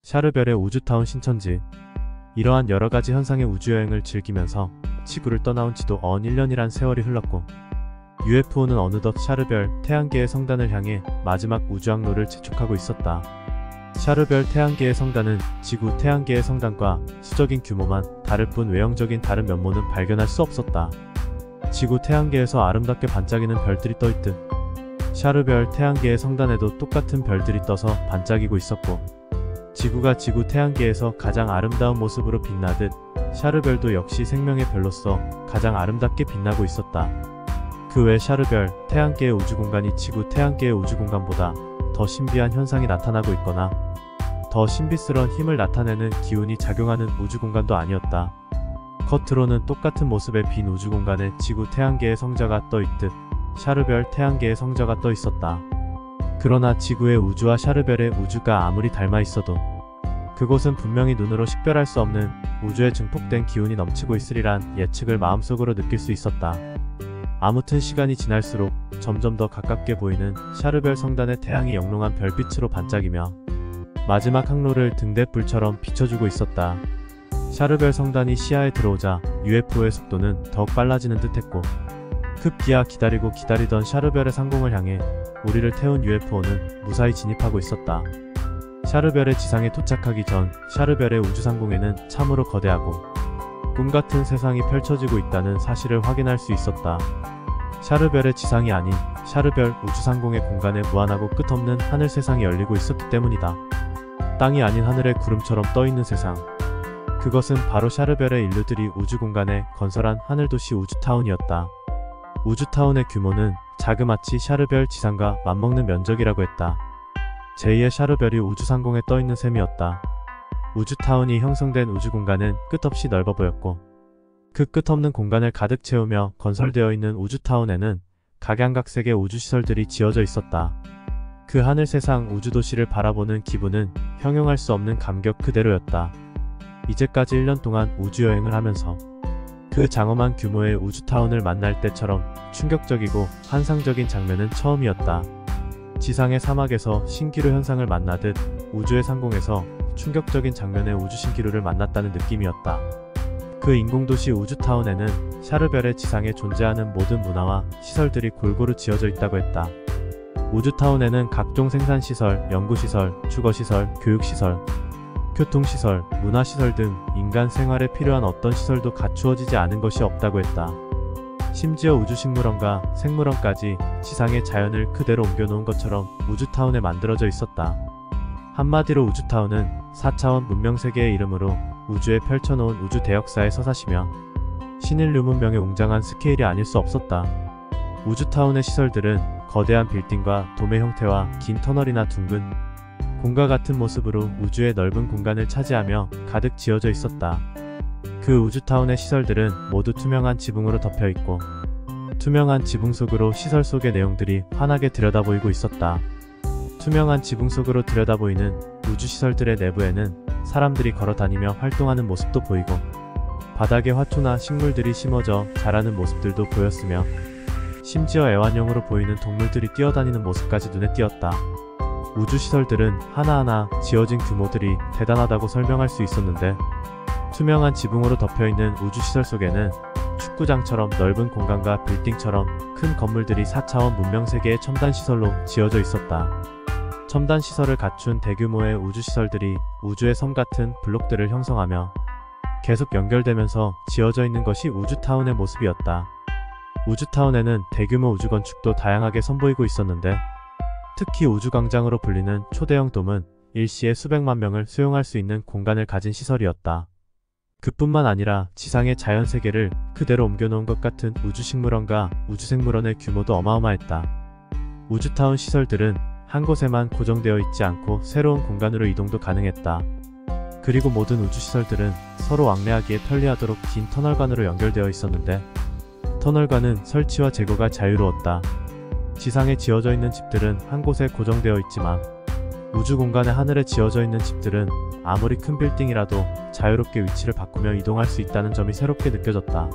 샤르별의 우주타운 신천지. 이러한 여러가지 현상의 우주여행을 즐기면서 지구를 떠나온 지도 언 1년이란 세월이 흘렀고, UFO는 어느덧 샤르별 태양계의 성단을 향해 마지막 우주항로를 재촉하고 있었다. 샤르별 태양계의 성단은 지구 태양계의 성단과 수적인 규모만 다를 뿐 외형적인 다른 면모는 발견할 수 없었다. 지구 태양계에서 아름답게 반짝이는 별들이 떠있듯 샤르별 태양계의 성단에도 똑같은 별들이 떠서 반짝이고 있었고, 지구가 지구 태양계에서 가장 아름다운 모습으로 빛나듯 샤르별도 역시 생명의 별로서 가장 아름답게 빛나고 있었다. 그 외 샤르별 태양계의 우주공간이 지구 태양계의 우주공간보다 더 신비한 현상이 나타나고 있거나 더 신비스러운 힘을 나타내는 기운이 작용하는 우주공간도 아니었다. 겉으로는 똑같은 모습의 빈 우주공간에 지구 태양계의 성자가 떠있듯 샤르별 태양계의 성자가 떠있었다. 그러나 지구의 우주와 샤르별의 우주가 아무리 닮아 있어도 그곳은 분명히 눈으로 식별할 수 없는 우주에 증폭된 기운이 넘치고 있으리란 예측을 마음속으로 느낄 수 있었다. 아무튼 시간이 지날수록 점점 더 가깝게 보이는 샤르별 성단의 태양이 영롱한 별빛으로 반짝이며 마지막 항로를 등대불처럼 비춰주고 있었다. 샤르별 성단이 시야에 들어오자 UFO의 속도는 더욱 빨라지는 듯했고, 급기야 기다리고 기다리던 샤르별의 상공을 향해 우리를 태운 UFO는 무사히 진입하고 있었다. 샤르별의 지상에 도착하기 전 샤르별의 우주상공에는 참으로 거대하고 꿈같은 세상이 펼쳐지고 있다는 사실을 확인할 수 있었다. 샤르별의 지상이 아닌 샤르별 우주상공의 공간에 무한하고 끝없는 하늘 세상이 열리고 있었기 때문이다. 땅이 아닌 하늘에 구름처럼 떠있는 세상. 그것은 바로 샤르별의 인류들이 우주공간에 건설한 하늘도시 우주타운이었다. 우주타운의 규모는 자그마치 샤르별 지상과 맞먹는 면적이라고 했다. 제2의 샤르별이 우주상공에 떠있는 셈이었다. 우주타운이 형성된 우주공간은 끝없이 넓어 보였고, 그 끝없는 공간을 가득 채우며 건설되어 있는 우주타운에는 각양각색의 우주시설들이 지어져 있었다. 그 하늘세상 우주도시를 바라보는 기분은 형용할 수 없는 감격 그대로였다. 이제까지 1년 동안 우주여행을 하면서 그 장엄한 규모의 우주타운을 만날 때처럼 충격적이고 환상적인 장면은 처음이었다. 지상의 사막에서 신기루 현상을 만나듯 우주의 상공에서 충격적인 장면의 우주 신기루를 만났다는 느낌이었다. 그 인공도시 우주타운에는 샤르별의 지상에 존재하는 모든 문화와 시설들이 골고루 지어져 있다고 했다. 우주타운에는 각종 생산시설, 연구시설, 주거시설, 교육시설, 교통시설, 문화시설 등 인간 생활에 필요한 어떤 시설도 갖추어지지 않은 것이 없다고 했다. 심지어 우주식물원과 생물원까지 지상의 자연을 그대로 옮겨놓은 것처럼 우주타운에 만들어져 있었다. 한마디로 우주타운은 4차원 문명세계의 이름으로 우주에 펼쳐놓은 우주 대역사의 서사시며 신인류 문명의 웅장한 스케일이 아닐 수 없었다. 우주타운의 시설들은 거대한 빌딩과 도매 형태와 긴 터널이나 둥근 공과 같은 모습으로 우주의 넓은 공간을 차지하며 가득 지어져 있었다. 그 우주타운의 시설들은 모두 투명한 지붕으로 덮여있고, 투명한 지붕 속으로 시설 속의 내용들이 환하게 들여다보이고 있었다. 투명한 지붕 속으로 들여다보이는 우주시설들의 내부에는 사람들이 걸어다니며 활동하는 모습도 보이고, 바닥에 화초나 식물들이 심어져 자라는 모습들도 보였으며, 심지어 애완용으로 보이는 동물들이 뛰어다니는 모습까지 눈에 띄었다. 우주시설들은 하나하나 지어진 규모들이 대단하다고 설명할 수 있었는데, 투명한 지붕으로 덮여있는 우주시설 속에는 축구장처럼 넓은 공간과 빌딩처럼 큰 건물들이 4차원 문명세계의 첨단시설로 지어져 있었다. 첨단시설을 갖춘 대규모의 우주시설들이 우주의 섬 같은 블록들을 형성하며 계속 연결되면서 지어져 있는 것이 우주타운의 모습이었다. 우주타운에는 대규모 우주건축도 다양하게 선보이고 있었는데, 특히 우주광장으로 불리는 초대형 돔은 일시에 수백만 명을 수용할 수 있는 공간을 가진 시설이었다. 그뿐만 아니라 지상의 자연세계를 그대로 옮겨놓은 것 같은 우주식물원과 우주생물원의 규모도 어마어마했다. 우주타운 시설들은 한 곳에만 고정되어 있지 않고 새로운 공간으로 이동도 가능했다. 그리고 모든 우주시설들은 서로 왕래하기에 편리하도록 긴 터널관으로 연결되어 있었는데, 터널관은 설치와 제거가 자유로웠다. 지상에 지어져 있는 집들은 한 곳에 고정되어 있지만, 우주공간의 하늘에 지어져 있는 집들은 아무리 큰 빌딩이라도 자유롭게 위치를 바꾸며 이동할 수 있다는 점이 새롭게 느껴졌다.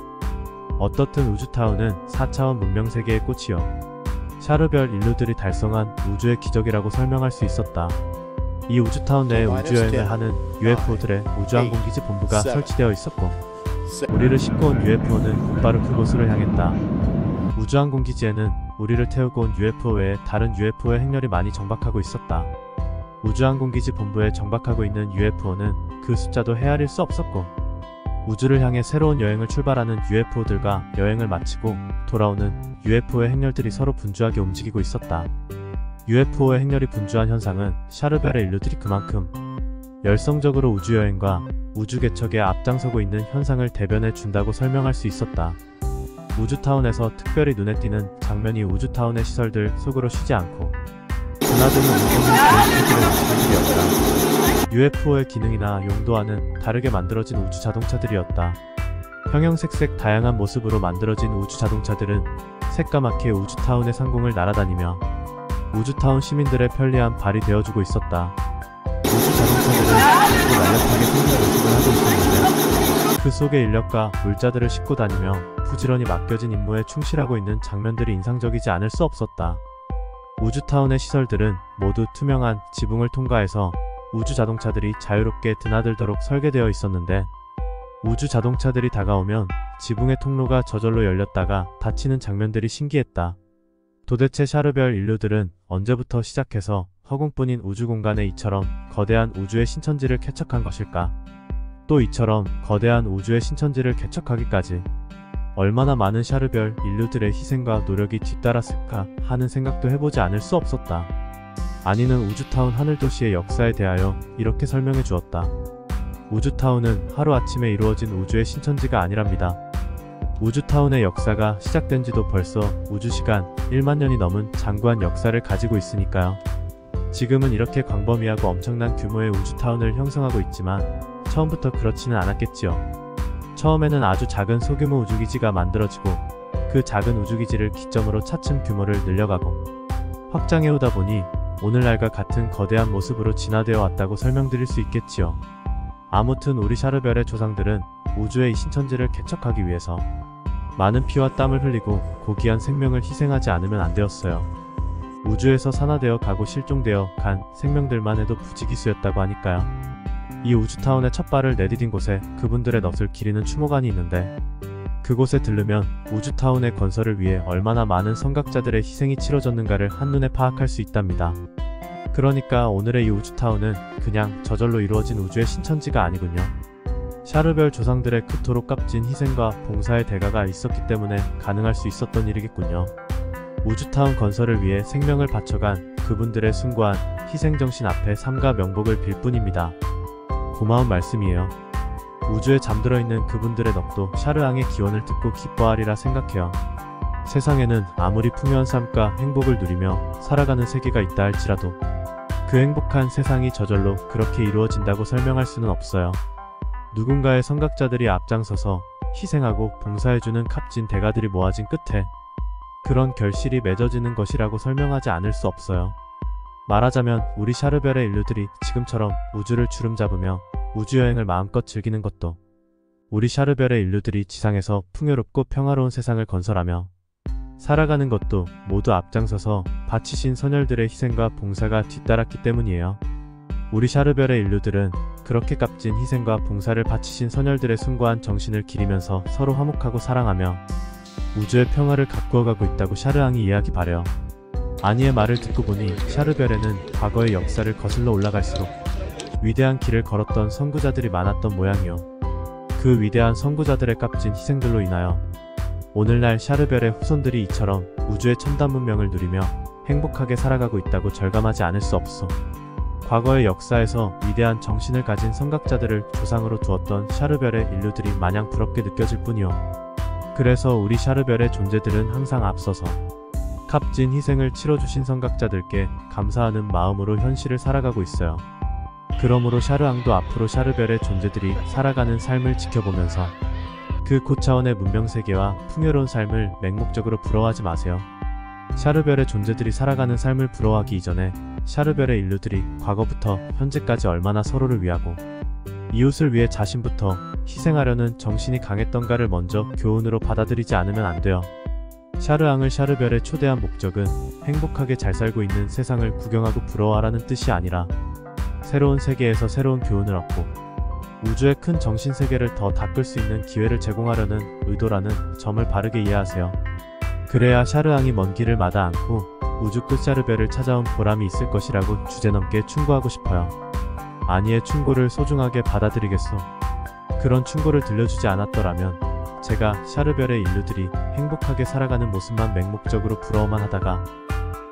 어떻든 우주타운은 4차원 문명세계의 꽃이요, 샤르별 인류들이 달성한 우주의 기적이라고 설명할 수 있었다. 이 우주타운 내에 우주여행을 하는 UFO들의 우주항공기지 본부가 설치되어 있었고, 우리를 싣고 온 UFO는 곧바로 그곳으로 향했다. 우주항공기지에는 우리를 태우고 온 UFO 외에 다른 UFO의 행렬이 많이 정박하고 있었다. 우주항공기지 본부에 정박하고 있는 UFO는 그 숫자도 헤아릴 수 없었고, 우주를 향해 새로운 여행을 출발하는 UFO들과 여행을 마치고 돌아오는 UFO의 행렬들이 서로 분주하게 움직이고 있었다. UFO의 행렬이 분주한 현상은 샤르벨의 인류들이 그만큼 열성적으로 우주여행과 우주개척에 앞장서고 있는 현상을 대변해 준다고 설명할 수 있었다. 우주타운에서 특별히 눈에 띄는 장면이 우주타운의 시설들 속으로 쉬지 않고 드나드는 우주를 좋은 기술들이었다. UFO의 기능이나 용도와는 다르게 만들어진 우주 자동차들이었다. 형형색색 다양한 모습으로 만들어진 우주 자동차들은 새까맣게 우주타운의 상공을 날아다니며 우주타운 시민들의 편리한 발이 되어주고 있었다. 우주 자동차들은 작고 날렵하게 생긴 모습을 하고 있었는데, 그 속에 인력과 물자들을 싣고 다니며 부지런히 맡겨진 임무에 충실하고 있는 장면들이 인상적이지 않을 수 없었다. 우주타운의 시설들은 모두 투명한 지붕을 통과해서 우주 자동차들이 자유롭게 드나들도록 설계되어 있었는데, 우주 자동차들이 다가오면 지붕의 통로가 저절로 열렸다가 닫히는 장면들이 신기했다. 도대체 샤르별 인류들은 언제부터 시작해서 허공뿐인 우주 공간에 이처럼 거대한 우주의 신천지를 개척한 것일까? 또 이처럼 거대한 우주의 신천지를 개척하기까지 얼마나 많은 샤르별 인류들의 희생과 노력이 뒤따랐을까 하는 생각도 해보지 않을 수 없었다. 아니는 우주타운 하늘도시의 역사에 대하여 이렇게 설명해 주었다. 우주타운은 하루아침에 이루어진 우주의 신천지가 아니랍니다. 우주타운의 역사가 시작된 지도 벌써 우주시간 1만 년이 넘은 장구한 역사를 가지고 있으니까요. 지금은 이렇게 광범위하고 엄청난 규모의 우주타운을 형성하고 있지만 처음부터 그렇지는 않았겠지요. 처음에는 아주 작은 소규모 우주기지가 만들어지고 그 작은 우주기지를 기점으로 차츰 규모를 늘려가고 확장해오다 보니 오늘날과 같은 거대한 모습으로 진화되어 왔다고 설명드릴 수 있겠지요. 아무튼 우리 샤르별의 조상들은 우주의 이 신천지를 개척하기 위해서 많은 피와 땀을 흘리고 고귀한 생명을 희생하지 않으면 안 되었어요. 우주에서 산화되어 가고 실종되어 간 생명들만 해도 부지기수였다고 하니까요. 이 우주타운의 첫 발을 내디딘 곳에 그분들의 넋을 기리는 추모관이 있는데, 그곳에 들르면 우주타운의 건설을 위해 얼마나 많은 선각자들의 희생이 치러졌는가를 한눈에 파악할 수 있답니다. 그러니까 오늘의 이 우주타운은 그냥 저절로 이루어진 우주의 신천지가 아니군요. 샤르별 조상들의 그토록 값진 희생과 봉사의 대가가 있었기 때문에 가능할 수 있었던 일이겠군요. 우주타운 건설을 위해 생명을 바쳐간 그분들의 숭고한 희생정신 앞에 삼가 명복을 빌 뿐입니다. 고마운 말씀이에요. 우주에 잠들어 있는 그분들의 넋도 샤르앙의 기원을 듣고 기뻐하리라 생각해요. 세상에는 아무리 풍요한 삶과 행복을 누리며 살아가는 세계가 있다 할지라도 그 행복한 세상이 저절로 그렇게 이루어진다고 설명할 수는 없어요. 누군가의 선각자들이 앞장서서 희생하고 봉사해주는 값진 대가들이 모아진 끝에 그런 결실이 맺어지는 것이라고 설명하지 않을 수 없어요. 말하자면 우리 샤르별의 인류들이 지금처럼 우주를 주름잡으며 우주여행을 마음껏 즐기는 것도, 우리 샤르별의 인류들이 지상에서 풍요롭고 평화로운 세상을 건설하며 살아가는 것도 모두 앞장서서 바치신 선열들의 희생과 봉사가 뒤따랐기 때문이에요. 우리 샤르별의 인류들은 그렇게 값진 희생과 봉사를 바치신 선열들의 숭고한 정신을 기리면서 서로 화목하고 사랑하며 우주의 평화를 가꾸어가고 있다고 샤르앙이 이해하기 바래요. 아니의 말을 듣고 보니 샤르별에는 과거의 역사를 거슬러 올라갈수록 위대한 길을 걸었던 선구자들이 많았던 모양이요. 그 위대한 선구자들의 값진 희생들로 인하여 오늘날 샤르별의 후손들이 이처럼 우주의 첨단 문명을 누리며 행복하게 살아가고 있다고 절감하지 않을 수 없소. 과거의 역사에서 위대한 정신을 가진 선각자들을 조상으로 두었던 샤르별의 인류들이 마냥 부럽게 느껴질 뿐이요. 그래서 우리 샤르별의 존재들은 항상 앞서서 값진 희생을 치러주신 선각자들께 감사하는 마음으로 현실을 살아가고 있어요. 그러므로 샤르앙도 앞으로 샤르별의 존재들이 살아가는 삶을 지켜보면서 그 고차원의 문명세계와 풍요로운 삶을 맹목적으로 부러워하지 마세요. 샤르별의 존재들이 살아가는 삶을 부러워하기 이전에 샤르별의 인류들이 과거부터 현재까지 얼마나 서로를 위하고 이웃을 위해 자신부터 희생하려는 정신이 강했던가를 먼저 교훈으로 받아들이지 않으면 안 돼요. 샤르앙을 샤르별에 초대한 목적은 행복하게 잘 살고 있는 세상을 구경하고 부러워하라는 뜻이 아니라 새로운 세계에서 새로운 교훈을 얻고 우주의 큰 정신세계를 더 닦을 수 있는 기회를 제공하려는 의도라는 점을 바르게 이해하세요. 그래야 샤르앙이 먼 길을 마다 않고 우주 끝 샤르별을 찾아온 보람이 있을 것이라고 주제넘게 충고하고 싶어요. 아니의 충고를 소중하게 받아들이겠소. 그런 충고를 들려주지 않았더라면 제가 샤르별의 인류들이 행복하게 살아가는 모습만 맹목적으로 부러워만 하다가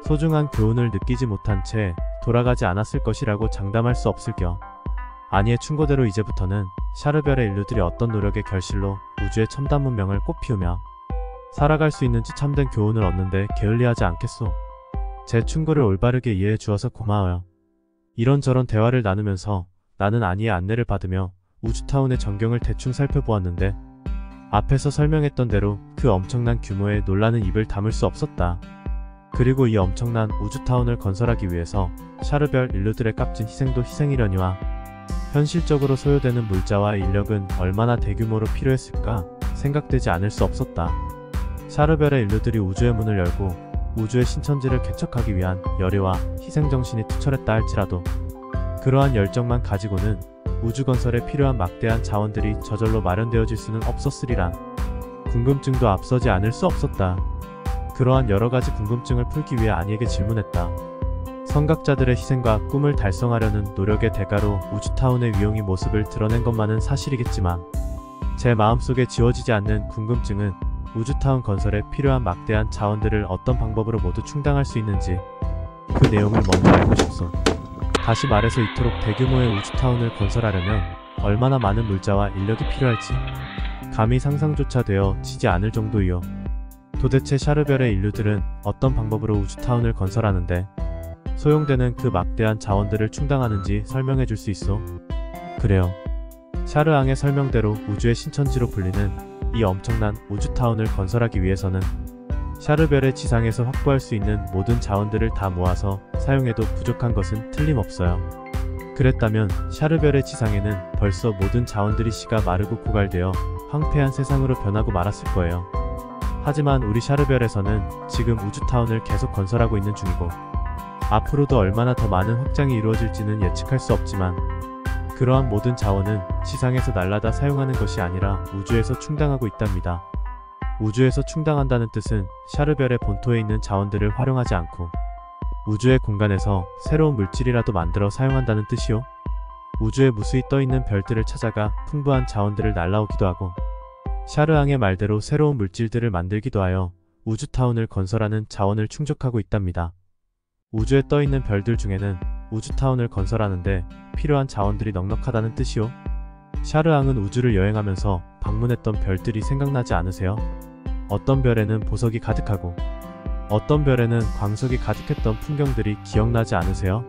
소중한 교훈을 느끼지 못한 채 돌아가지 않았을 것이라고 장담할 수 없을겨. 아니의 충고대로 이제부터는 샤르별의 인류들이 어떤 노력의 결실로 우주의 첨단 문명을 꽃피우며 살아갈 수 있는지 참된 교훈을 얻는데 게을리하지 않겠소. 제 충고를 올바르게 이해해 주어서 고마워요. 이런저런 대화를 나누면서 나는 아니의 안내를 받으며 우주타운의 전경을 대충 살펴보았는데 앞에서 설명했던 대로 그 엄청난 규모의 논란은 입을 다물 수 없었다. 그리고 이 엄청난 우주타운을 건설하기 위해서 샤르별 인류들의 값진 희생도 희생이려니와 현실적으로 소요되는 물자와 인력은 얼마나 대규모로 필요했을까 생각되지 않을 수 없었다. 샤르별의 인류들이 우주의 문을 열고 우주의 신천지를 개척하기 위한 열의와 희생정신이 투철했다 할지라도 그러한 열정만 가지고는 우주 건설에 필요한 막대한 자원들이 저절로 마련되어질 수는 없었으리란 궁금증도 앞서지 않을 수 없었다. 그러한 여러가지 궁금증을 풀기 위해 아니에게 질문했다. 선각자들의 희생과 꿈을 달성하려는 노력의 대가로 우주타운의 위용이 모습을 드러낸 것만은 사실이겠지만 제 마음속에 지워지지 않는 궁금증은 우주타운 건설에 필요한 막대한 자원들을 어떤 방법으로 모두 충당할 수 있는지 그 내용을 먼저 알고 싶소. 다시 말해서 이토록 대규모의 우주타운을 건설하려면 얼마나 많은 물자와 인력이 필요할지 감히 상상조차 되어지지 않을 정도이요. 도대체 샤르별의 인류들은 어떤 방법으로 우주타운을 건설하는데 소용되는 그 막대한 자원들을 충당하는지 설명해 줄 수 있어? 그래요. 샤르앙의 설명대로 우주의 신천지로 불리는 이 엄청난 우주타운을 건설하기 위해서는 샤르별의 지상에서 확보할 수 있는 모든 자원들을 다 모아서 사용해도 부족한 것은 틀림없어요. 그랬다면 샤르별의 지상에는 벌써 모든 자원들이 씨가 마르고 고갈되어 황폐한 세상으로 변하고 말았을 거예요. 하지만 우리 샤르별에서는 지금 우주타운을 계속 건설하고 있는 중이고 앞으로도 얼마나 더 많은 확장이 이루어질지는 예측할 수 없지만 그러한 모든 자원은 지상에서 날라다 사용하는 것이 아니라 우주에서 충당하고 있답니다. 우주에서 충당한다는 뜻은 샤르별의 본토에 있는 자원들을 활용하지 않고 우주의 공간에서 새로운 물질이라도 만들어 사용한다는 뜻이요. 우주에 무수히 떠있는 별들을 찾아가 풍부한 자원들을 날라오기도 하고 샤르앙의 말대로 새로운 물질들을 만들기도 하여 우주타운을 건설하는 자원을 충족하고 있답니다. 우주에 떠있는 별들 중에는 우주타운을 건설하는데 필요한 자원들이 넉넉하다는 뜻이요. 샤르앙은 우주를 여행하면서 방문했던 별들이 생각나지 않으세요? 어떤 별에는 보석이 가득하고 어떤 별에는 광석이 가득했던 풍경들이 기억나지 않으세요?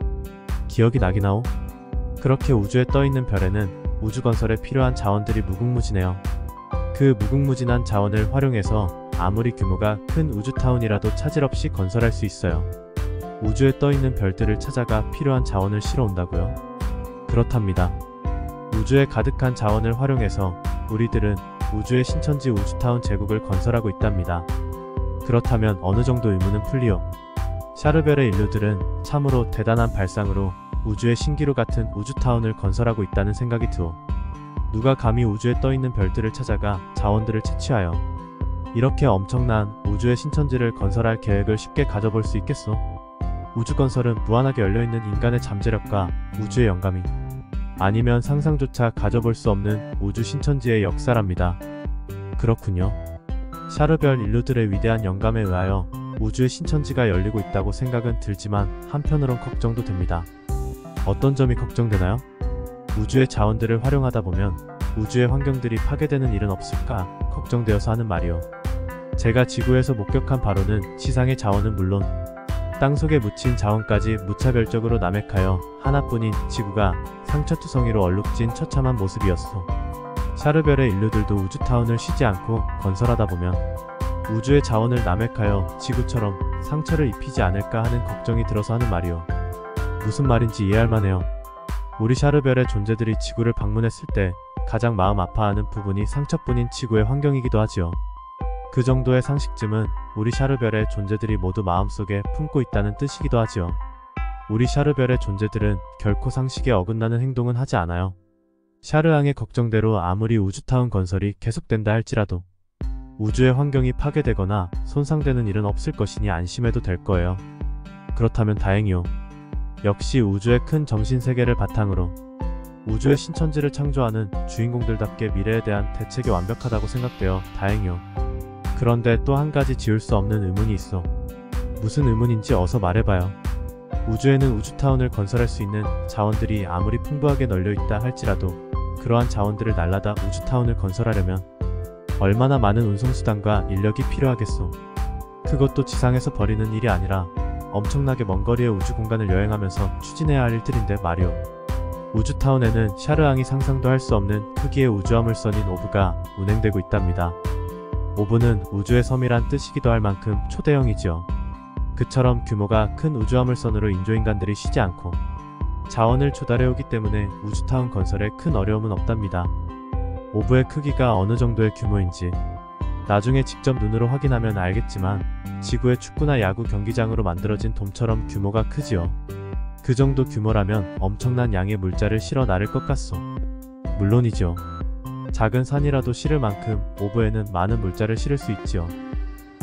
기억이 나기나오? 그렇게 우주에 떠있는 별에는 우주 건설에 필요한 자원들이 무궁무진해요. 그 무궁무진한 자원을 활용해서 아무리 규모가 큰 우주타운이라도 차질 없이 건설할 수 있어요. 우주에 떠있는 별들을 찾아가 필요한 자원을 실어 온다고요? 그렇답니다. 우주에 가득한 자원을 활용해서 우리들은 우주의 신천지 우주타운 제국을 건설하고 있답니다. 그렇다면 어느 정도 의문은 풀리요. 샤르별의 인류들은 참으로 대단한 발상으로 우주의 신기루 같은 우주타운을 건설하고 있다는 생각이 드오. 누가 감히 우주에 떠있는 별들을 찾아가 자원들을 채취하여 이렇게 엄청난 우주의 신천지를 건설할 계획을 쉽게 가져볼 수 있겠소? 우주 건설은 무한하게 열려있는 인간의 잠재력과 우주의 영감이 아니면 상상조차 가져볼 수 없는 우주 신천지의 역사랍니다. 그렇군요. 샤르별 인류들의 위대한 영감에 의하여 우주의 신천지가 열리고 있다고 생각은 들지만 한편으론 걱정도 됩니다. 어떤 점이 걱정되나요? 우주의 자원들을 활용하다 보면 우주의 환경들이 파괴되는 일은 없을까 걱정되어서 하는 말이요. 제가 지구에서 목격한 바로는 지상의 자원은 물론 땅속에 묻힌 자원까지 무차별적으로 남획하여 하나뿐인 지구가 상처투성이로 얼룩진 처참한 모습이었소. 샤르별의 인류들도 우주타운을 쉬지 않고 건설하다 보면 우주의 자원을 남획하여 지구처럼 상처를 입히지 않을까 하는 걱정이 들어서 하는 말이오. 무슨 말인지 이해할 만해요. 우리 샤르별의 존재들이 지구를 방문했을 때 가장 마음 아파하는 부분이 상처뿐인 지구의 환경이기도 하지요. 그 정도의 상식쯤은 우리 샤르별의 존재들이 모두 마음속에 품고 있다는 뜻이기도 하지요. 우리 샤르별의 존재들은 결코 상식에 어긋나는 행동은 하지 않아요. 샤르앙의 걱정대로 아무리 우주타운 건설이 계속된다 할지라도 우주의 환경이 파괴되거나 손상되는 일은 없을 것이니 안심해도 될 거예요. 그렇다면 다행이요. 역시 우주의 큰 정신세계를 바탕으로 우주의 신천지를 창조하는 주인공들답게 미래에 대한 대책이 완벽하다고 생각되어 다행이요. 그런데 또 한 가지 지울 수 없는 의문이 있어. 무슨 의문인지 어서 말해봐요. 우주에는 우주타운을 건설할 수 있는 자원들이 아무리 풍부하게 널려있다 할지라도 그러한 자원들을 날라다 우주타운을 건설하려면 얼마나 많은 운송수단과 인력이 필요하겠소. 그것도 지상에서 벌이는 일이 아니라 엄청나게 먼 거리의 우주 공간을 여행하면서 추진해야 할 일들인데 말이오. 우주타운에는 샤르앙이 상상도 할 수 없는 크기의 우주화물선인 오브가 운행되고 있답니다. 오브는 우주의 섬이란 뜻이기도 할 만큼 초대형이지요. 그처럼 규모가 큰 우주화물선으로 인조인간들이 쉬지 않고 자원을 조달해오기 때문에 우주타운 건설에 큰 어려움은 없답니다. 오브의 크기가 어느 정도의 규모인지 나중에 직접 눈으로 확인하면 알겠지만 지구의 축구나 야구 경기장으로 만들어진 돔처럼 규모가 크지요. 그 정도 규모라면 엄청난 양의 물자를 실어 나를 것 같소. 물론이죠. 작은 산이라도 실을 만큼 오브에는 많은 물자를 실을 수 있지요.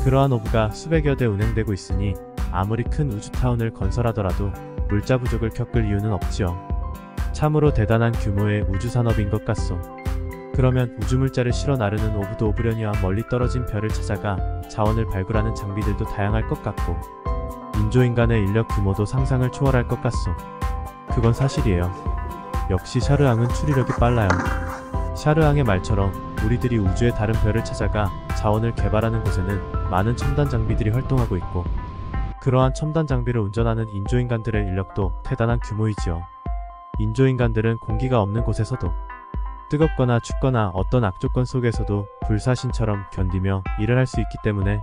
그러한 오브가 수백여 대 운행되고 있으니 아무리 큰 우주타운을 건설하더라도 물자 부족을 겪을 이유는 없지요. 참으로 대단한 규모의 우주산업인 것 같소. 그러면 우주물자를 실어 나르는 오브도 오브려니와 멀리 떨어진 별을 찾아가 자원을 발굴하는 장비들도 다양할 것 같고 인조인간의 인력 규모도 상상을 초월할 것 같소. 그건 사실이에요. 역시 샤르앙은 추리력이 빨라요. 샤르앙의 말처럼 우리들이 우주의 다른 별을 찾아가 자원을 개발하는 곳에는 많은 첨단 장비들이 활동하고 있고 그러한 첨단 장비를 운전하는 인조인간들의 인력도 대단한 규모이지요. 인조인간들은 공기가 없는 곳에서도 뜨겁거나 춥거나 어떤 악조건 속에서도 불사신처럼 견디며 일을 할 수 있기 때문에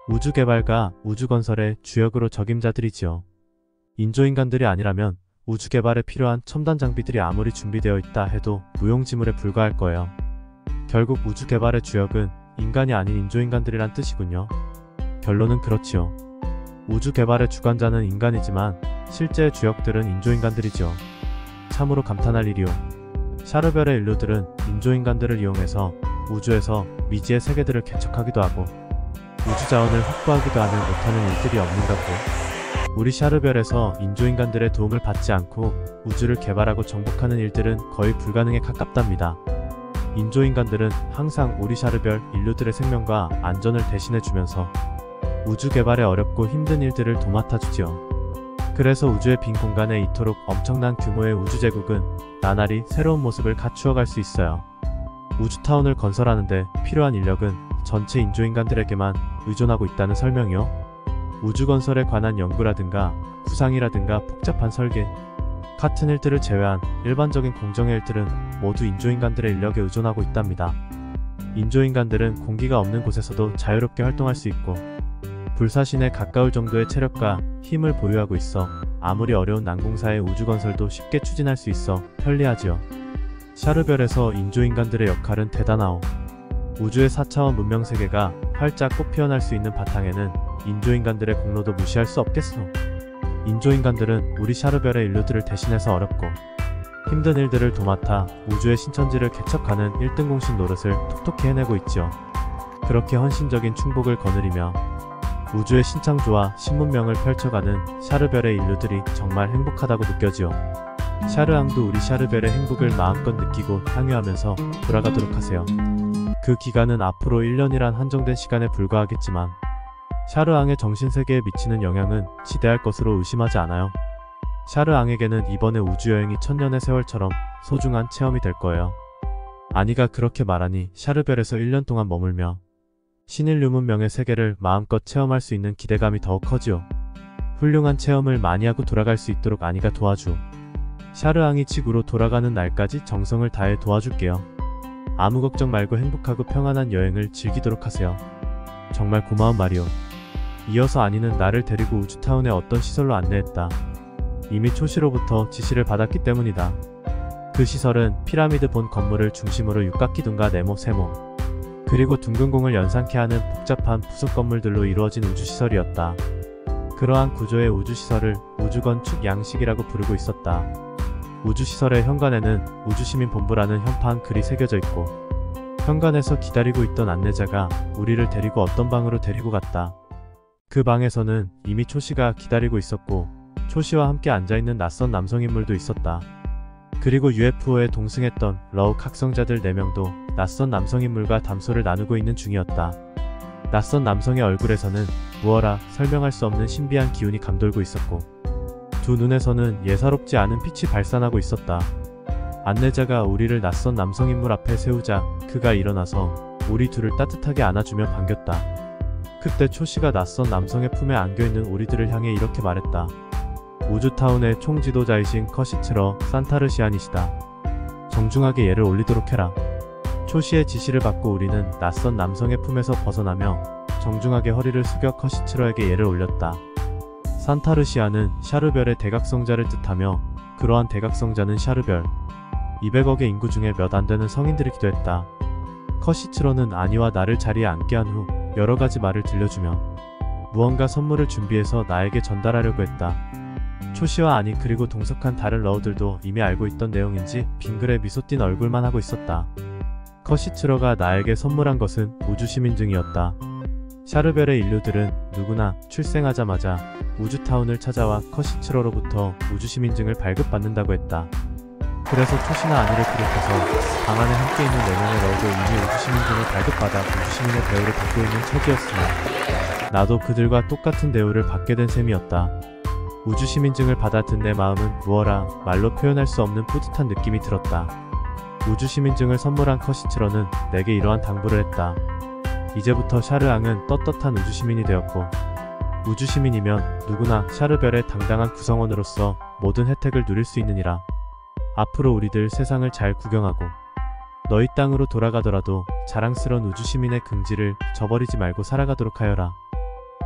우주개발과 우주건설의 주역으로 적임자들이지요. 인조인간들이 아니라면 우주개발에 필요한 첨단 장비들이 아무리 준비되어 있다 해도 무용지물에 불과할 거예요. 결국 우주개발의 주역은 인간이 아닌 인조인간들이란 뜻이군요. 결론은 그렇지요. 우주개발의 주관자는 인간이지만 실제의 주역들은 인조인간들이죠. 참으로 감탄할 일이요. 샤르별의 인류들은 인조인간들을 이용해서 우주에서 미지의 세계들을 개척하기도 하고 우주자원을 확보하기도 하는 못하는 일들이 없는가 보. 우리 샤르별에서 인조인간들의 도움을 받지 않고 우주를 개발하고 정복하는 일들은 거의 불가능에 가깝답니다. 인조인간들은 항상 우리 샤르별 인류들의 생명과 안전을 대신해주면서 우주 개발에 어렵고 힘든 일들을 도맡아 주지요. 그래서 우주의 빈 공간에 이토록 엄청난 규모의 우주제국은 나날이 새로운 모습을 갖추어갈 수 있어요. 우주타운을 건설하는데 필요한 인력은 전체 인조인간들에게만 의존하고 있다는 설명이요. 우주건설에 관한 연구라든가 구상이라든가 복잡한 설계 같은 일들을 제외한 일반적인 공정의 일들은 모두 인조인간들의 인력에 의존하고 있답니다. 인조인간들은 공기가 없는 곳에서도 자유롭게 활동할 수 있고 불사신에 가까울 정도의 체력과 힘을 보유하고 있어 아무리 어려운 난공사의 우주건설도 쉽게 추진할 수 있어 편리하지요. 샤르별에서 인조인간들의 역할은 대단하오. 우주의 4차원 문명세계가 활짝 꽃피어날 수 있는 바탕에는 인조인간들의 공로도 무시할 수 없겠소. 인조인간들은 우리 샤르별의 인류들을 대신해서 어렵고 힘든 일들을 도맡아 우주의 신천지를 개척하는 1등 공신 노릇을 톡톡히 해내고 있지요. 그렇게 헌신적인 충복을 거느리며 우주의 신창조와 신문명을 펼쳐가는 샤르별의 인류들이 정말 행복하다고 느껴지요. 샤르앙도 우리 샤르별의 행복을 마음껏 느끼고 향유하면서 돌아가도록 하세요. 그 기간은 앞으로 1년이란 한정된 시간에 불과하겠지만 샤르앙의 정신세계에 미치는 영향은 지대할 것으로 의심하지 않아요. 샤르앙에게는 이번의 우주여행이 천년의 세월처럼 소중한 체험이 될 거예요. 아니가 그렇게 말하니 샤르별에서 1년 동안 머물며 신인류 문명의 세계를 마음껏 체험할 수 있는 기대감이 더욱 커지요. 훌륭한 체험을 많이 하고 돌아갈 수 있도록 아니가 도와주오. 샤르앙이 지구로 돌아가는 날까지 정성을 다해 도와줄게요. 아무 걱정 말고 행복하고 평안한 여행을 즐기도록 하세요. 정말 고마운 말이오. 이어서 아니는 나를 데리고 우주타운의 어떤 시설로 안내했다. 이미 초시로부터 지시를 받았기 때문이다. 그 시설은 피라미드 본 건물을 중심으로 육각기둥과 네모, 세모 그리고 둥근 공을 연상케 하는 복잡한 부속 건물들로 이루어진 우주시설이었다. 그러한 구조의 우주시설을 우주건축 양식이라고 부르고 있었다. 우주시설의 현관에는 우주시민본부라는 현판 글이 새겨져 있고 현관에서 기다리고 있던 안내자가 우리를 데리고 어떤 방으로 데리고 갔다. 그 방에서는 이미 초씨가 기다리고 있었고 초씨와 함께 앉아있는 낯선 남성인물도 있었다. 그리고 UFO에 동승했던 러욱 학성자들 4명도 낯선 남성인물과 담소를 나누고 있는 중이었다. 낯선 남성의 얼굴에서는 무어라 설명할 수 없는 신비한 기운이 감돌고 있었고 두 눈에서는 예사롭지 않은 빛이 발산하고 있었다. 안내자가 우리를 낯선 남성인물 앞에 세우자 그가 일어나서 우리 둘을 따뜻하게 안아주며 반겼다. 그때 초씨가 낯선 남성의 품에 안겨있는 우리들을 향해 이렇게 말했다. 우주타운의 총지도자이신 커시츠러 산타르시안이시다. 정중하게 예를 올리도록 해라. 초씨의 지시를 받고 우리는 낯선 남성의 품에서 벗어나며 정중하게 허리를 숙여 커시츠러에게 예를 올렸다. 산타르시안은 샤르별의 대각성자를 뜻하며 그러한 대각성자는 샤르별 200억의 인구 중에 몇 안되는 성인들이기도 했다. 커시츠러는 아니와 나를 자리에 앉게 한 후 여러가지 말을 들려주며 무언가 선물을 준비해서 나에게 전달하려고 했다. 초씨와 아니 그리고 동석한 다른 러우들도 이미 알고 있던 내용인지 빙그레 미소 띤 얼굴만 하고 있었다. 커시츠러가 나에게 선물한 것은 우주시민증이었다. 샤르별의 인류들은 누구나 출생하자마자 우주타운을 찾아와 커시츠러로부터 우주시민증을 발급받는다고 했다. 그래서 초씨나 아니를 비롯해서 방 안에 함께 있는 4명의 러우도 이미 우주시민증을 발급받아 우주시민의 대우를 받고 있는 처지였으며 나도 그들과 똑같은 대우를 받게 된 셈이었다. 우주시민증을 받아든 내 마음은 무어라 말로 표현할 수 없는 뿌듯한 느낌이 들었다. 우주시민증을 선물한 커시츠러는 내게 이러한 당부를 했다. 이제부터 샤르앙은 떳떳한 우주시민이 되었고 우주시민이면 누구나 샤르별의 당당한 구성원으로서 모든 혜택을 누릴 수 있느니라. 앞으로 우리들 세상을 잘 구경하고 너희 땅으로 돌아가더라도 자랑스러운 우주시민의 긍지를 저버리지 말고 살아가도록 하여라.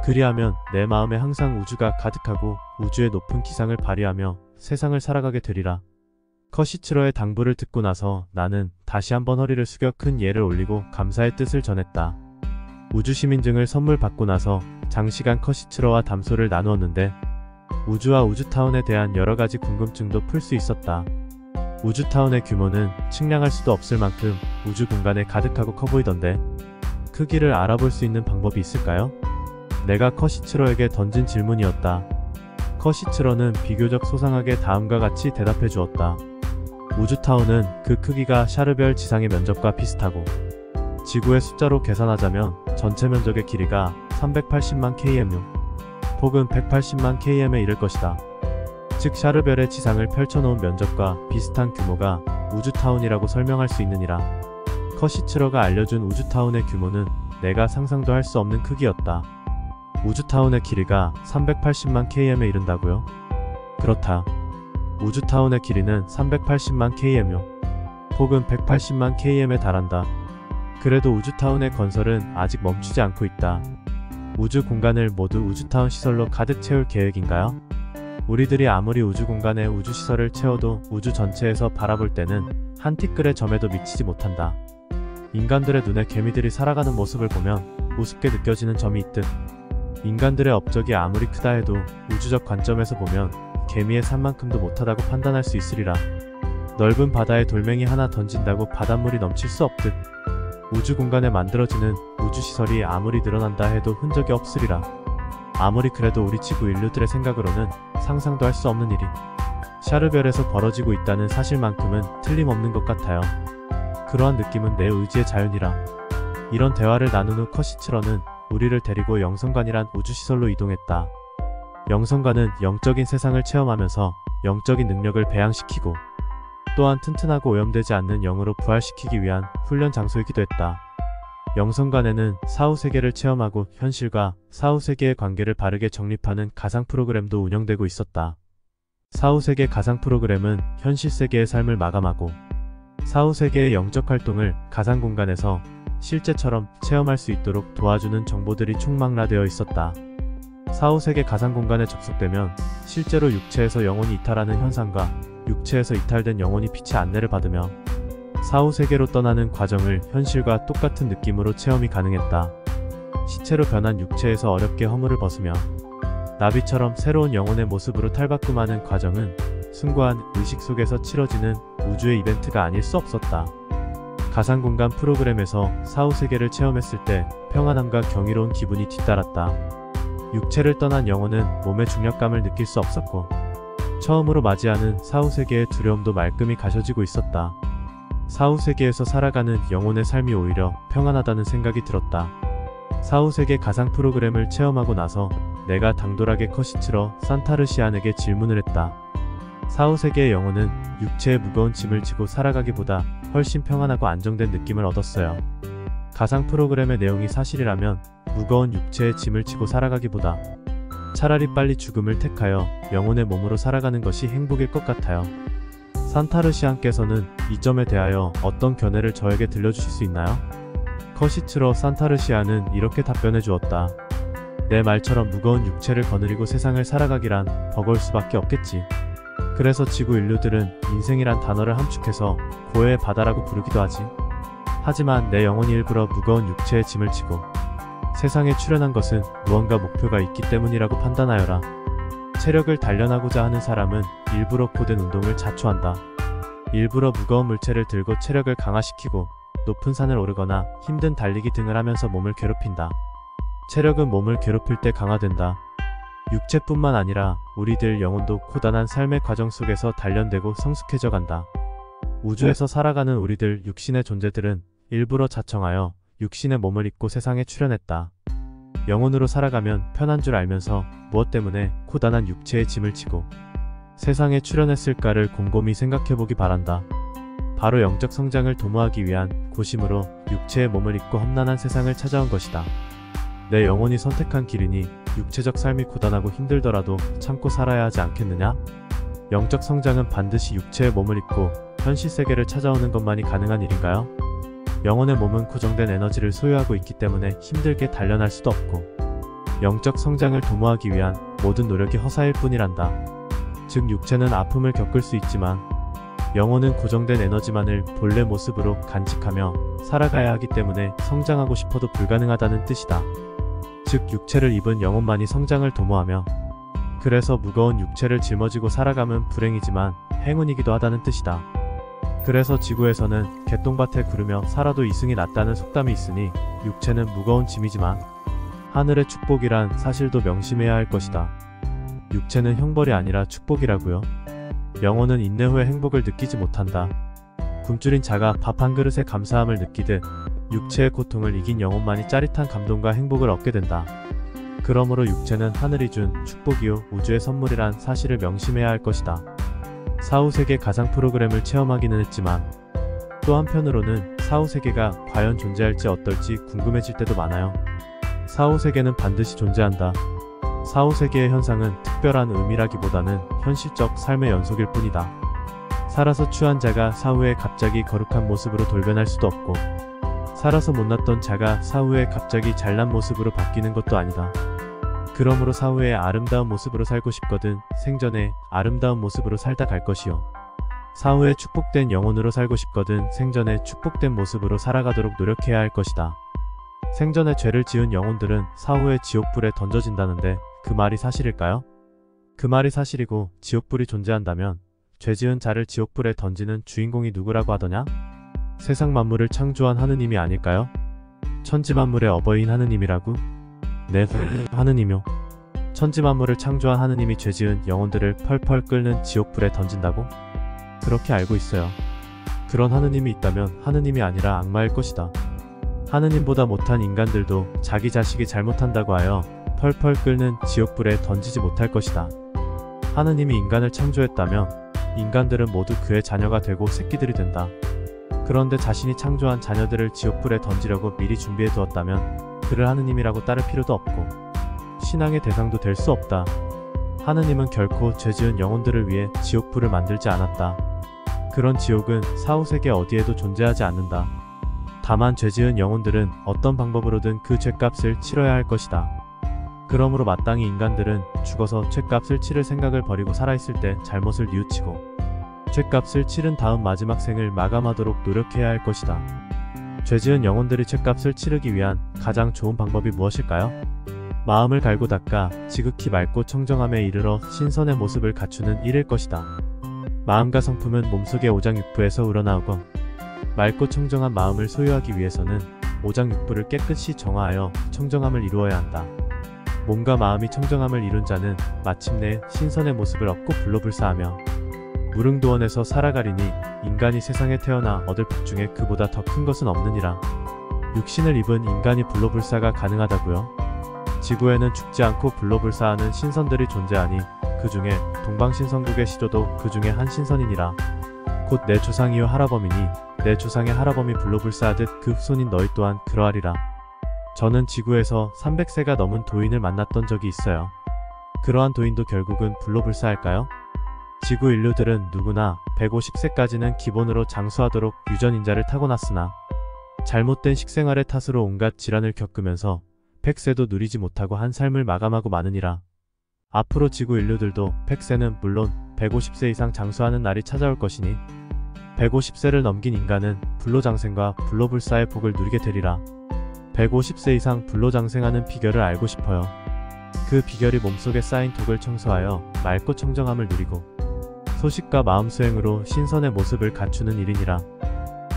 그리하면 내 마음에 항상 우주가 가득하고 우주의 높은 기상을 발휘하며 세상을 살아가게 되리라. 커시츠러의 당부를 듣고 나서 나는 다시 한번 허리를 숙여 큰 예를 올리고 감사의 뜻을 전했다. 우주시민증을 선물 받고 나서 장시간 커시츠러와 담소를 나누었는데 우주와 우주타운에 대한 여러가지 궁금증도 풀 수 있었다. 우주타운의 규모는 측량할 수도 없을 만큼 우주 공간에 가득하고 커 보이던데 크기를 알아볼 수 있는 방법이 있을까요? 내가 커시츠러에게 던진 질문이었다. 커시츠러는 비교적 소상하게 다음과 같이 대답해 주었다. 우주타운은 그 크기가 샤르별 지상의 면적과 비슷하고 지구의 숫자로 계산하자면 전체 면적의 길이가 380만 kmu 혹은 180만 km에 이를 것이다. 즉 샤르별의 지상을 펼쳐놓은 면적과 비슷한 규모가 우주타운이라고 설명할 수 있느니라. 커시츠러가 알려준 우주타운의 규모는 내가 상상도 할 수 없는 크기였다. 우주타운의 길이가 380만 km에 이른다고요? 그렇다. 우주타운의 길이는 380만 km 혹은 180만 km에 달한다. 그래도 우주타운의 건설은 아직 멈추지 않고 있다. 우주 공간을 모두 우주타운 시설로 가득 채울 계획인가요? 우리들이 아무리 우주 공간에 우주시설을 채워도 우주 전체에서 바라볼 때는 한 티끌의 점에도 미치지 못한다. 인간들의 눈에 개미들이 살아가는 모습을 보면 우습게 느껴지는 점이 있듯 인간들의 업적이 아무리 크다 해도 우주적 관점에서 보면 개미의 산만큼도 못하다고 판단할 수 있으리라. 넓은 바다에 돌멩이 하나 던진다고 바닷물이 넘칠 수 없듯 우주 공간에 만들어지는 우주시설이 아무리 늘어난다 해도 흔적이 없으리라. 아무리 그래도 우리 지구 인류들의 생각으로는 상상도 할 수 없는 일이 샤르별에서 벌어지고 있다는 사실만큼은 틀림없는 것 같아요. 그러한 느낌은 내 의지의 자연이라. 이런 대화를 나눈 후 커시츠러는 우리를 데리고 영성관이란 우주시설로 이동했다. 영성관은 영적인 세상을 체험하면서 영적인 능력을 배양시키고 또한 튼튼하고 오염되지 않는 영으로 부활시키기 위한 훈련 장소이기도 했다. 영성관에는 사후세계를 체험하고 현실과 사후세계의 관계를 바르게 정립하는 가상 프로그램도 운영되고 있었다. 사후세계 가상 프로그램은 현실세계의 삶을 마감하고 사후세계의 영적 활동을 가상 공간에서 실제처럼 체험할 수 있도록 도와주는 정보들이 총망라되어 있었다. 사후세계 가상 공간에 접속되면 실제로 육체에서 영혼이 이탈하는 현상과 육체에서 이탈된 영혼이 빛의 안내를 받으며 사후세계로 떠나는 과정을 현실과 똑같은 느낌으로 체험이 가능했다. 시체로 변한 육체에서 어렵게 허물을 벗으며 나비처럼 새로운 영혼의 모습으로 탈바꿈하는 과정은 숭고한 의식 속에서 치러지는 우주의 이벤트가 아닐 수 없었다. 가상공간 프로그램에서 사후세계를 체험했을 때 평안함과 경이로운 기분이 뒤따랐다. 육체를 떠난 영혼은 몸의 중력감을 느낄 수 없었고 처음으로 맞이하는 사후세계의 두려움도 말끔히 가셔지고 있었다. 사후세계에서 살아가는 영혼의 삶이 오히려 평안하다는 생각이 들었다. 사후세계 가상 프로그램을 체험하고 나서 내가 당돌하게 컷시트러 산타르시안에게 질문을 했다. 사후세계의 영혼은 육체의 무거운 짐을 지고 살아가기보다 훨씬 평안하고 안정된 느낌을 얻었어요. 가상 프로그램의 내용이 사실이라면 무거운 육체의 짐을 지고 살아가기보다 차라리 빨리 죽음을 택하여 영혼의 몸으로 살아가는 것이 행복일 것 같아요. 산타르시안께서는 이 점에 대하여 어떤 견해를 저에게 들려주실 수 있나요? 컷시트러 산타르시안은 이렇게 답변해 주었다. 내 말처럼 무거운 육체를 거느리고 세상을 살아가기란 버거울 수밖에 없겠지. 그래서 지구 인류들은 인생이란 단어를 함축해서 고해의 바다라고 부르기도 하지. 하지만 내 영혼이 일부러 무거운 육체의 짐을 지고 세상에 출현한 것은 무언가 목표가 있기 때문이라고 판단하여라. 체력을 단련하고자 하는 사람은 일부러 고된 운동을 자초한다. 일부러 무거운 물체를 들고 체력을 강화시키고 높은 산을 오르거나 힘든 달리기 등을 하면서 몸을 괴롭힌다. 체력은 몸을 괴롭힐 때 강화된다. 육체뿐만 아니라 우리들 영혼도 고단한 삶의 과정 속에서 단련되고 성숙해져 간다. 우주에서 살아가는 우리들 육신의 존재들은 일부러 자청하여 육신의 몸을 입고 세상에 출현했다. 영혼으로 살아가면 편한 줄 알면서 무엇 때문에 고단한 육체의 짐을 지고 세상에 출현했을까를 곰곰이 생각해보기 바란다. 바로 영적 성장을 도모하기 위한 고심으로 육체의 몸을 입고 험난한 세상을 찾아온 것이다. 내 영혼이 선택한 길이니 육체적 삶이 고단하고 힘들더라도 참고 살아야 하지 않겠느냐? 영적 성장은 반드시 육체의 몸을 입고 현실 세계를 찾아오는 것만이 가능한 일인가요? 영혼의 몸은 고정된 에너지를 소유하고 있기 때문에 힘들게 단련할 수도 없고 영적 성장을 도모하기 위한 모든 노력이 허사일 뿐이란다. 즉 육체는 아픔을 겪을 수 있지만 영혼은 고정된 에너지만을 본래 모습으로 간직하며 살아가야 하기 때문에 성장하고 싶어도 불가능하다는 뜻이다. 즉 육체를 입은 영혼만이 성장을 도모하며 그래서 무거운 육체를 짊어지고 살아가면 불행이지만 행운이기도 하다는 뜻이다. 그래서 지구에서는 개똥밭에 구르며 살아도 이승이 낫다는 속담이 있으니 육체는 무거운 짐이지만 하늘의 축복이란 사실도 명심해야 할 것이다. 육체는 형벌이 아니라 축복이라고요. 영혼은 인내 후에 행복을 느끼지 못한다. 굶주린 자가 밥 한 그릇에 감사함을 느끼듯 육체의 고통을 이긴 영혼만이 짜릿한 감동과 행복을 얻게 된다. 그러므로 육체는 하늘이 준 축복이요 우주의 선물이란 사실을 명심해야 할 것이다. 사후세계 가상 프로그램을 체험하기는 했지만 또 한편으로는 사후세계가 과연 존재할지 어떨지 궁금해질 때도 많아요. 사후세계는 반드시 존재한다. 사후세계의 현상은 특별한 의미라기보다는 현실적 삶의 연속일 뿐이다. 살아서 추한 자가 사후에 갑자기 거룩한 모습으로 돌변할 수도 없고 살아서 못났던 자가 사후에 갑자기 잘난 모습으로 바뀌는 것도 아니다. 그러므로 사후에 아름다운 모습으로 살고 싶거든 생전에 아름다운 모습으로 살다 갈 것이요. 사후에 축복된 영혼으로 살고 싶거든 생전에 축복된 모습으로 살아가도록 노력해야 할 것이다. 생전에 죄를 지은 영혼들은 사후에 지옥불에 던져진다는데 그 말이 사실일까요? 그 말이 사실이고 지옥불이 존재한다면 죄 지은 자를 지옥불에 던지는 주인공이 누구라고 하더냐? 세상 만물을 창조한 하느님이 아닐까요? 천지만물의 어버이인 하느님이라고? 네, 하느님요. 천지만물을 창조한 하느님이 죄지은 영혼들을 펄펄 끓는 지옥불에 던진다고? 그렇게 알고 있어요. 그런 하느님이 있다면 하느님이 아니라 악마일 것이다. 하느님보다 못한 인간들도 자기 자식이 잘못한다고 하여 펄펄 끓는 지옥불에 던지지 못할 것이다. 하느님이 인간을 창조했다면 인간들은 모두 그의 자녀가 되고 새끼들이 된다. 그런데 자신이 창조한 자녀들을 지옥불에 던지려고 미리 준비해 두었다면 그를 하느님이라고 따를 필요도 없고 신앙의 대상도 될 수 없다. 하느님은 결코 죄지은 영혼들을 위해 지옥불을 만들지 않았다. 그런 지옥은 사후세계 어디에도 존재하지 않는다. 다만 죄지은 영혼들은 어떤 방법으로든 그 죄값을 치러야 할 것이다. 그러므로 마땅히 인간들은 죽어서 죄값을 치를 생각을 버리고 살아있을 때 잘못을 뉘우치고 죄값을 치른 다음 마지막 생을 마감하도록 노력해야 할 것이다. 죄지은 영혼들이 죄값을 치르기 위한 가장 좋은 방법이 무엇일까요? 마음을 갈고 닦아 지극히 맑고 청정함에 이르러 신선의 모습을 갖추는 일일 것이다. 마음과 성품은 몸속의 오장육부에서 우러나오고 맑고 청정한 마음을 소유하기 위해서는 오장육부를 깨끗이 정화하여 청정함을 이루어야 한다. 몸과 마음이 청정함을 이룬 자는 마침내 신선의 모습을 얻고 불로불사하며 무릉도원에서 살아가리니 인간이 세상에 태어나 얻을 복 중에 그보다 더 큰 것은 없느니라. 육신을 입은 인간이 불로불사가 가능하다고요? 지구에는 죽지 않고 불로불사하는 신선들이 존재하니 그 중에 동방신선국의 시조도 그 중에 한 신선이니라. 곧 내 조상이요 하라범이니 내 조상의 하라범이 불로불사하듯 그 후손인 너희 또한 그러하리라. 저는 지구에서 300세가 넘은 도인을 만났던 적이 있어요. 그러한 도인도 결국은 불로불사할까요? 지구 인류들은 누구나 150세까지는 기본으로 장수하도록 유전인자를 타고났으나 잘못된 식생활의 탓으로 온갖 질환을 겪으면서 100세도 누리지 못하고 한 삶을 마감하고 마느니라. 앞으로 지구 인류들도 100세는 물론 150세 이상 장수하는 날이 찾아올 것이니 150세를 넘긴 인간은 불로장생과 불로불사의 복을 누리게 되리라. 150세 이상 불로장생하는 비결을 알고 싶어요. 그 비결이 몸속에 쌓인 독을 청소하여 맑고 청정함을 누리고 소식과 마음 수행으로 신선의 모습을 갖추는 일이니라.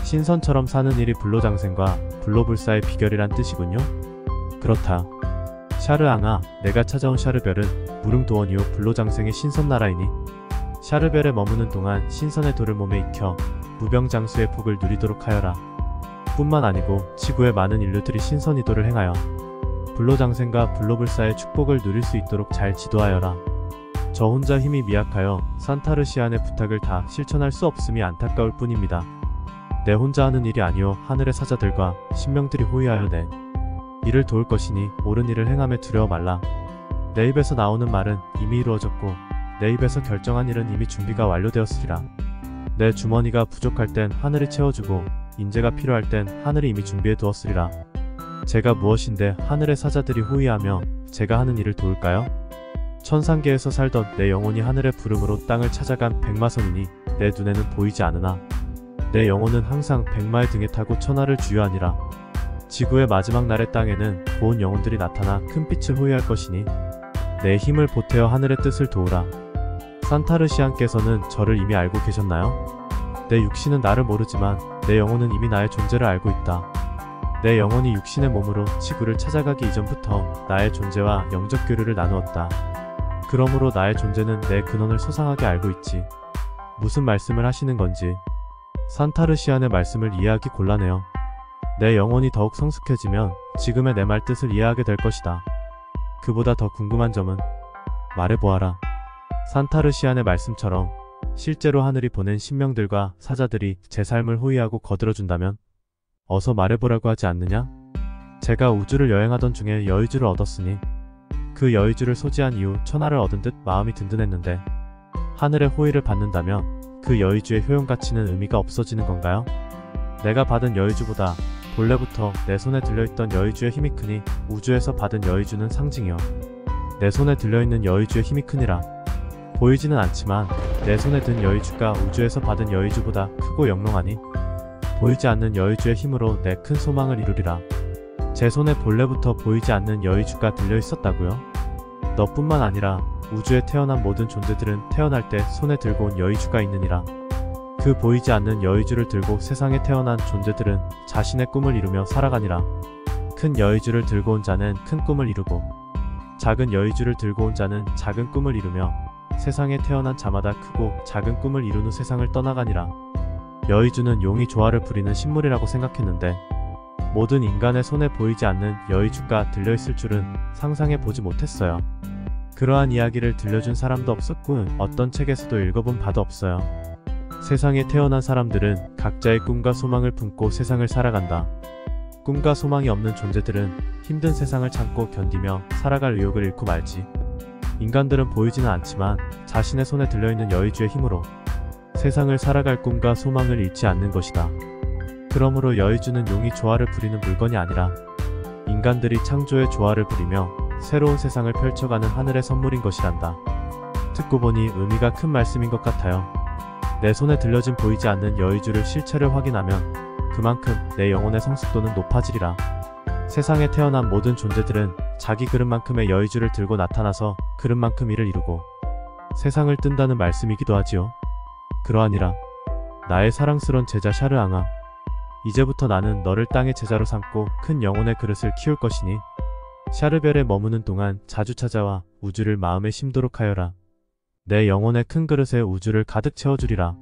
신선처럼 사는 일이 불로장생과 불로불사의 비결이란 뜻이군요. 그렇다. 샤르앙아, 내가 찾아온 샤르별은 무릉도원 이후 불로장생의 신선나라이니 샤르별에 머무는 동안 신선의 도를 몸에 익혀 무병장수의 복을 누리도록 하여라. 뿐만 아니고 지구의 많은 인류들이 신선이도를 행하여 불로장생과 불로불사의 축복을 누릴 수 있도록 잘 지도하여라. 저 혼자 힘이 미약하여 산타르시안의 부탁을 다 실천할 수 없음이 안타까울 뿐입니다. 내 혼자 하는 일이 아니오 하늘의 사자들과 신명들이 호위하여 내 일을 도울 것이니 옳은 일을 행함에 두려워 말라. 내 입에서 나오는 말은 이미 이루어졌고 내 입에서 결정한 일은 이미 준비가 완료되었으리라. 내 주머니가 부족할 땐 하늘이 채워주고 인재가 필요할 땐 하늘이 이미 준비해 두었으리라. 제가 무엇인데 하늘의 사자들이 호위하며 제가 하는 일을 도울까요? 천상계에서 살던 내 영혼이 하늘의 부름으로 땅을 찾아간 백마선이니 내 눈에는 보이지 않으나 내 영혼은 항상 백마의 등에 타고 천하를 주유하니라. 지구의 마지막 날의 땅에는 고운 영혼들이 나타나 큰 빛을 호위할 것이니 내 힘을 보태어 하늘의 뜻을 도우라. 산타르시안께서는 저를 이미 알고 계셨나요? 내 육신은 나를 모르지만 내 영혼은 이미 나의 존재를 알고 있다. 내 영혼이 육신의 몸으로 지구를 찾아가기 이전부터 나의 존재와 영적 교류를 나누었다. 그러므로 나의 존재는 내 근원을 소상하게 알고 있지. 무슨 말씀을 하시는 건지 산타르시안의 말씀을 이해하기 곤란해요. 내 영혼이 더욱 성숙해지면 지금의 내 말 뜻을 이해하게 될 것이다. 그보다 더 궁금한 점은 말해보아라. 산타르시안의 말씀처럼 실제로 하늘이 보낸 신명들과 사자들이 제 삶을 호위하고 거들어준다면 어서 말해보라고 하지 않느냐? 제가 우주를 여행하던 중에 여의주를 얻었으니 그 여의주를 소지한 이후 천하를 얻은 듯 마음이 든든했는데 하늘의 호의를 받는다면 그 여의주의 효용가치는 의미가 없어지는 건가요? 내가 받은 여의주보다 본래부터 내 손에 들려있던 여의주의 힘이 크니 우주에서 받은 여의주는 상징이요 내 손에 들려있는 여의주의 힘이 크니라. 보이지는 않지만 내 손에 든 여의주가 우주에서 받은 여의주보다 크고 영롱하니 보이지 않는 여의주의 힘으로 내 큰 소망을 이루리라. 제 손에 본래부터 보이지 않는 여의주가 들려있었다고요? 너뿐만 아니라 우주에 태어난 모든 존재들은 태어날 때 손에 들고 온 여의주가 있느니라. 그 보이지 않는 여의주를 들고 세상에 태어난 존재들은 자신의 꿈을 이루며 살아가니라. 큰 여의주를 들고 온 자는 큰 꿈을 이루고 작은 여의주를 들고 온 자는 작은 꿈을 이루며 세상에 태어난 자마다 크고 작은 꿈을 이룬 후 세상을 떠나가니라. 여의주는 용이 조화를 부리는 식물이라고 생각했는데 모든 인간의 손에 보이지 않는 여의주가 들려있을 줄은 상상해보지 못했어요. 그러한 이야기를 들려준 사람도 없었고 어떤 책에서도 읽어본 바도 없어요. 세상에 태어난 사람들은 각자의 꿈과 소망을 품고 세상을 살아간다. 꿈과 소망이 없는 존재들은 힘든 세상을 참고 견디며 살아갈 의욕을 잃고 말지. 인간들은 보이지는 않지만 자신의 손에 들려있는 여의주의 힘으로 세상을 살아갈 꿈과 소망을 잃지 않는 것이다. 그러므로 여의주는 용이 조화를 부리는 물건이 아니라 인간들이 창조의 조화를 부리며 새로운 세상을 펼쳐가는 하늘의 선물인 것이란다. 듣고 보니 의미가 큰 말씀인 것 같아요. 내 손에 들려진 보이지 않는 여의주를 실체를 확인하면 그만큼 내 영혼의 성숙도는 높아지리라. 세상에 태어난 모든 존재들은 자기 그릇만큼의 여의주를 들고 나타나서 그릇만큼 일을 이루고 세상을 뜬다는 말씀이기도 하지요. 그러하니라. 나의 사랑스런 제자 샤르앙아, 이제부터 나는 너를 땅의 제자로 삼고 큰 영혼의 그릇을 키울 것이니 샤르별에 머무는 동안 자주 찾아와 우주를 마음에 심도록 하여라. 내 영혼의 큰 그릇에 우주를 가득 채워주리라.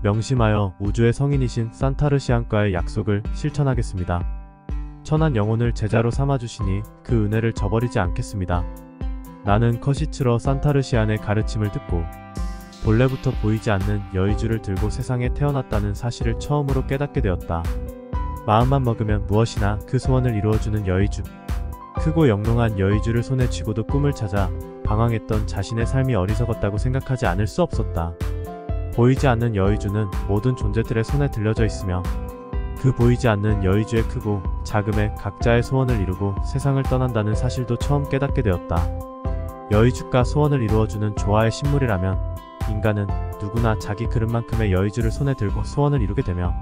명심하여 우주의 성인이신 산타르시안과의 약속을 실천하겠습니다. 천한 영혼을 제자로 삼아주시니 그 은혜를 저버리지 않겠습니다. 나는 커시츠러 산타르시안의 가르침을 듣고 본래부터 보이지 않는 여의주를 들고 세상에 태어났다는 사실을 처음으로 깨닫게 되었다. 마음만 먹으면 무엇이나 그 소원을 이루어주는 여의주. 크고 영롱한 여의주를 손에 쥐고도 꿈을 찾아 방황했던 자신의 삶이 어리석었다고 생각하지 않을 수 없었다. 보이지 않는 여의주는 모든 존재들의 손에 들려져 있으며 그 보이지 않는 여의주의 크고 작음에 각자의 소원을 이루고 세상을 떠난다는 사실도 처음 깨닫게 되었다. 여의주가 소원을 이루어주는 조화의 식물이라면 인간은 누구나 자기 그릇만큼의 여의주를 손에 들고 소원을 이루게 되며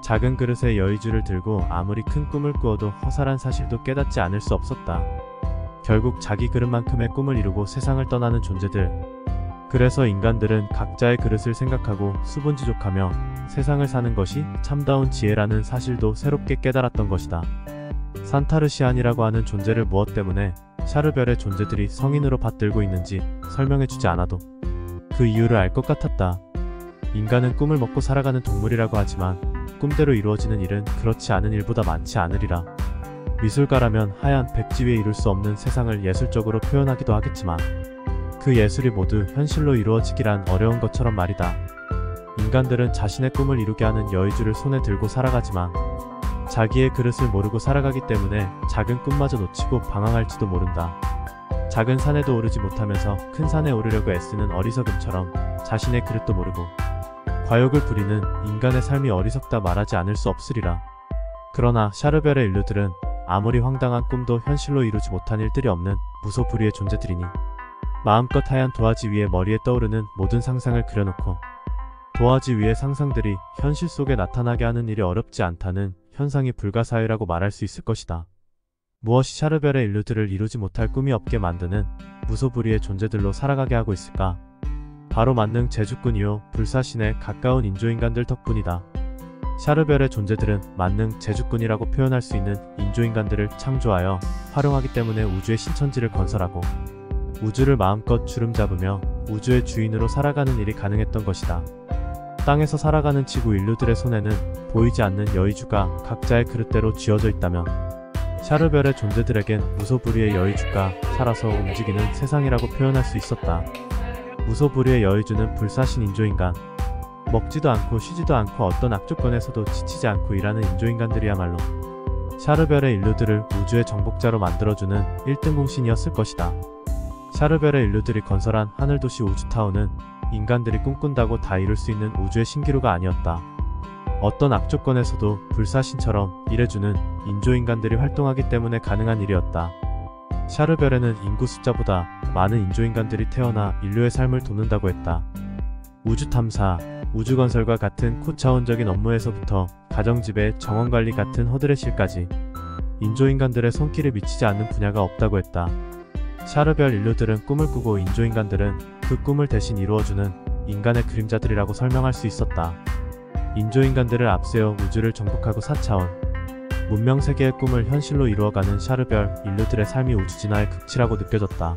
작은 그릇에 여의주를 들고 아무리 큰 꿈을 꾸어도 허살한 사실도 깨닫지 않을 수 없었다. 결국 자기 그릇만큼의 꿈을 이루고 세상을 떠나는 존재들. 그래서 인간들은 각자의 그릇을 생각하고 수분지족하며 세상을 사는 것이 참다운 지혜라는 사실도 새롭게 깨달았던 것이다. 산타르시안이라고 하는 존재를 무엇 때문에 샤르별의 존재들이 성인으로 받들고 있는지 설명해주지 않아도 그 이유를 알 것 같았다. 인간은 꿈을 먹고 살아가는 동물이라고 하지만 꿈대로 이루어지는 일은 그렇지 않은 일보다 많지 않으리라. 미술가라면 하얀 백지 위에 이룰 수 없는 세상을 예술적으로 표현하기도 하겠지만 그 예술이 모두 현실로 이루어지기란 어려운 것처럼 말이다. 인간들은 자신의 꿈을 이루게 하는 여의주를 손에 들고 살아가지만 자기의 그릇을 모르고 살아가기 때문에 작은 꿈마저 놓치고 방황할지도 모른다. 작은 산에도 오르지 못하면서 큰 산에 오르려고 애쓰는 어리석음처럼 자신의 그릇도 모르고 과욕을 부리는 인간의 삶이 어리석다 말하지 않을 수 없으리라. 그러나 샤르별의 인류들은 아무리 황당한 꿈도 현실로 이루지 못한 일들이 없는 무소불위의 존재들이니 마음껏 하얀 도화지 위에 머리에 떠오르는 모든 상상을 그려놓고 도화지 위의 상상들이 현실 속에 나타나게 하는 일이 어렵지 않다는 현상이 불가사의라고 말할 수 있을 것이다. 무엇이 샤르별의 인류들을 이루지 못할 꿈이 없게 만드는 무소불위의 존재들로 살아가게 하고 있을까? 바로 만능 제주꾼이요 불사신에 가까운 인조인간들 덕분이다. 샤르별의 존재들은 만능 제주꾼이라고 표현할 수 있는 인조인간들을 창조하여 활용하기 때문에 우주의 신천지를 건설하고 우주를 마음껏 주름잡으며 우주의 주인으로 살아가는 일이 가능했던 것이다. 땅에서 살아가는 지구 인류들의 손에는 보이지 않는 여의주가 각자의 그릇대로 쥐어져 있다면 샤르별의 존재들에겐 무소불위의 여의주가 살아서 움직이는 세상이라고 표현할 수 있었다. 무소불위의 여의주는 불사신 인조인간, 먹지도 않고 쉬지도 않고 어떤 악조건에서도 지치지 않고 일하는 인조인간들이야말로 샤르별의 인류들을 우주의 정복자로 만들어주는 1등 공신이었을 것이다. 샤르별의 인류들이 건설한 하늘도시 우주타운은 인간들이 꿈꾼다고 다 이룰 수 있는 우주의 신기루가 아니었다. 어떤 악조건에서도 불사신처럼 일해주는 인조인간들이 활동하기 때문에 가능한 일이었다. 샤르별에는 인구 숫자보다 많은 인조인간들이 태어나 인류의 삶을 돕는다고 했다. 우주탐사, 우주건설과 같은 고차원적인 업무에서부터 가정지배, 정원관리 같은 허들의 실까지 인조인간들의 손길을 미치지 않는 분야가 없다고 했다. 샤르별 인류들은 꿈을 꾸고 인조인간들은 그 꿈을 대신 이루어주는 인간의 그림자들이라고 설명할 수 있었다. 인조인간들을 앞세워 우주를 정복하고 4차원 문명세계의 꿈을 현실로 이루어가는 샤르별 인류들의 삶이 우주 진화의 극치라고 느껴졌다.